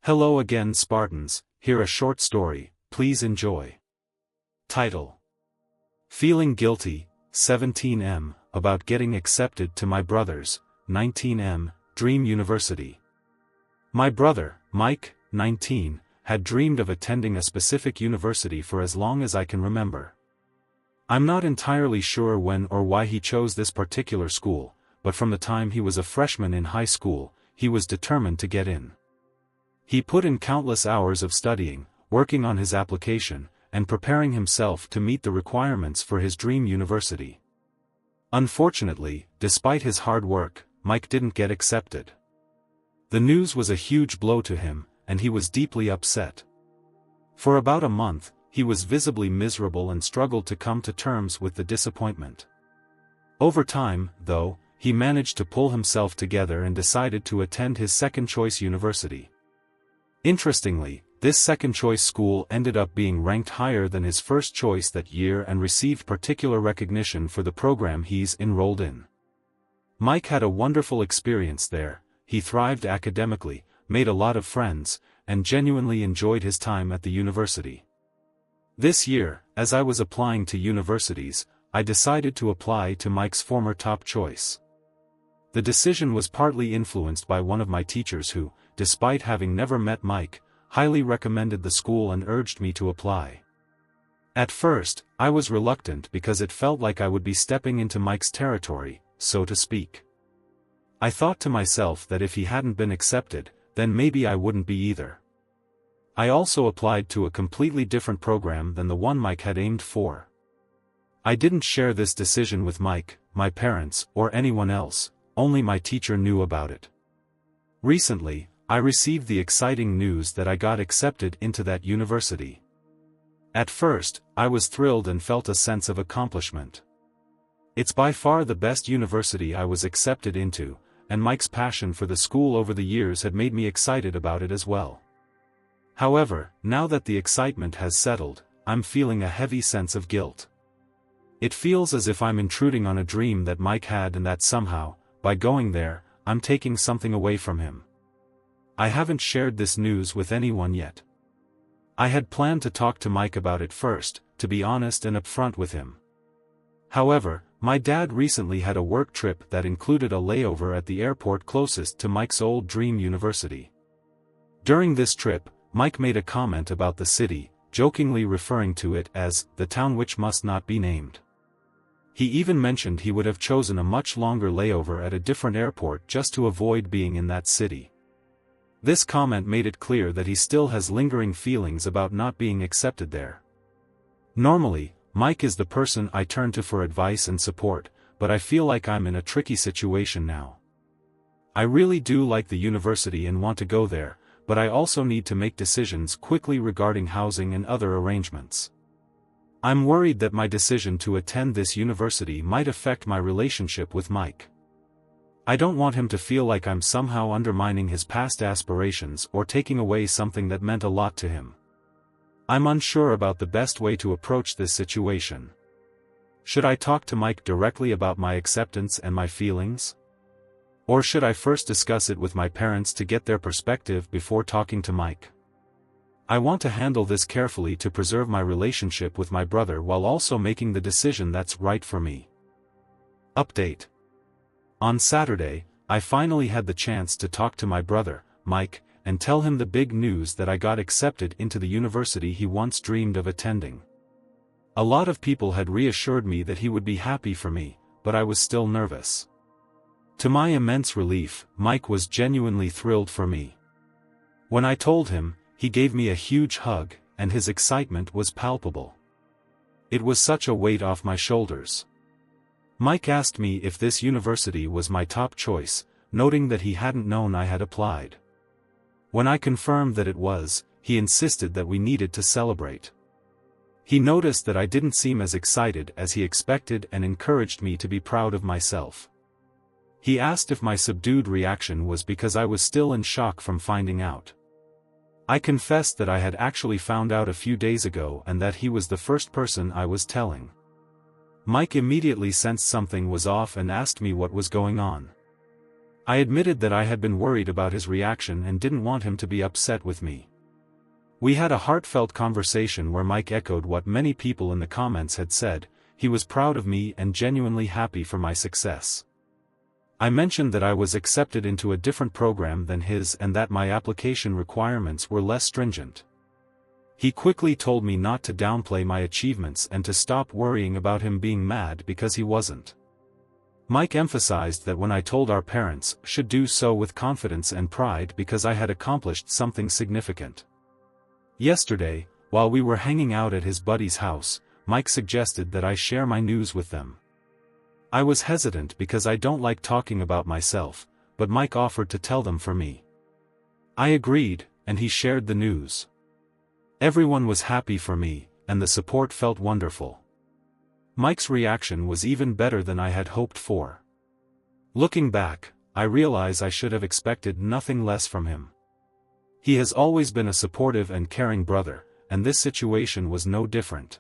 Hello again, Spartans. Here a short story, please enjoy. Title: Feeling Guilty, 17M, about getting accepted to my brother's, 19M, dream university. My brother, Mike, 19, had dreamed of attending a specific university for as long as I can remember. I'm not entirely sure when or why he chose this particular school, but from the time he was a freshman in high school, he was determined to get in. He put in countless hours of studying, working on his application, and preparing himself to meet the requirements for his dream university. Unfortunately, despite his hard work, Mike didn't get accepted. The news was a huge blow to him, and he was deeply upset. For about a month, he was visibly miserable and struggled to come to terms with the disappointment. Over time, though, he managed to pull himself together and decided to attend his second-choice university. Interestingly, this second-choice school ended up being ranked higher than his first choice that year and received particular recognition for the program he's enrolled in. Mike had a wonderful experience there. He thrived academically, made a lot of friends, and genuinely enjoyed his time at the university. This year, as I was applying to universities, I decided to apply to Mike's former top choice. The decision was partly influenced by one of my teachers who, despite having never met Mike, highly recommended the school and urged me to apply. At first, I was reluctant because it felt like I would be stepping into Mike's territory, so to speak. I thought to myself that if he hadn't been accepted, then maybe I wouldn't be either. I also applied to a completely different program than the one Mike had aimed for. I didn't share this decision with Mike, my parents, or anyone else, only my teacher knew about it. Recently, I received the exciting news that I got accepted into that university. At first, I was thrilled and felt a sense of accomplishment. It's by far the best university I was accepted into, and Mike's passion for the school over the years had made me excited about it as well. However, now that the excitement has settled, I'm feeling a heavy sense of guilt. It feels as if I'm intruding on a dream that Mike had and that somehow, by going there, I'm taking something away from him. I haven't shared this news with anyone yet. I had planned to talk to Mike about it first, to be honest and upfront with him. However, my dad recently had a work trip that included a layover at the airport closest to Mike's old dream university. During this trip, Mike made a comment about the city, jokingly referring to it as the town which must not be named. He even mentioned he would have chosen a much longer layover at a different airport just to avoid being in that city. This comment made it clear that he still has lingering feelings about not being accepted there. Normally, Mike is the person I turn to for advice and support, but I feel like I'm in a tricky situation now. I really do like the university and want to go there, but I also need to make decisions quickly regarding housing and other arrangements. I'm worried that my decision to attend this university might affect my relationship with Mike. I don't want him to feel like I'm somehow undermining his past aspirations or taking away something that meant a lot to him. I'm unsure about the best way to approach this situation. Should I talk to Mike directly about my acceptance and my feelings? Or should I first discuss it with my parents to get their perspective before talking to Mike? I want to handle this carefully to preserve my relationship with my brother while also making the decision that's right for me. Update. On Saturday, I finally had the chance to talk to my brother, Mike, and tell him the big news that I got accepted into the university he once dreamed of attending. A lot of people had reassured me that he would be happy for me, but I was still nervous. To my immense relief, Mike was genuinely thrilled for me. When I told him, he gave me a huge hug, and his excitement was palpable. It was such a weight off my shoulders. Mike asked me if this university was my top choice, noting that he hadn't known I had applied. When I confirmed that it was, he insisted that we needed to celebrate. He noticed that I didn't seem as excited as he expected and encouraged me to be proud of myself. He asked if my subdued reaction was because I was still in shock from finding out. I confessed that I had actually found out a few days ago and that he was the first person I was telling. Mike immediately sensed something was off and asked me what was going on. I admitted that I had been worried about his reaction and didn't want him to be upset with me. We had a heartfelt conversation where Mike echoed what many people in the comments had said. He was proud of me and genuinely happy for my success. I mentioned that I was accepted into a different program than his and that my application requirements were less stringent. He quickly told me not to downplay my achievements and to stop worrying about him being mad because he wasn't. Mike emphasized that when I told our parents, should do so with confidence and pride because I had accomplished something significant. Yesterday, while we were hanging out at his buddy's house, Mike suggested that I share my news with them. I was hesitant because I don't like talking about myself, but Mike offered to tell them for me. I agreed, and he shared the news. Everyone was happy for me, and the support felt wonderful. Mike's reaction was even better than I had hoped for. Looking back, I realize I should have expected nothing less from him. He has always been a supportive and caring brother, and this situation was no different.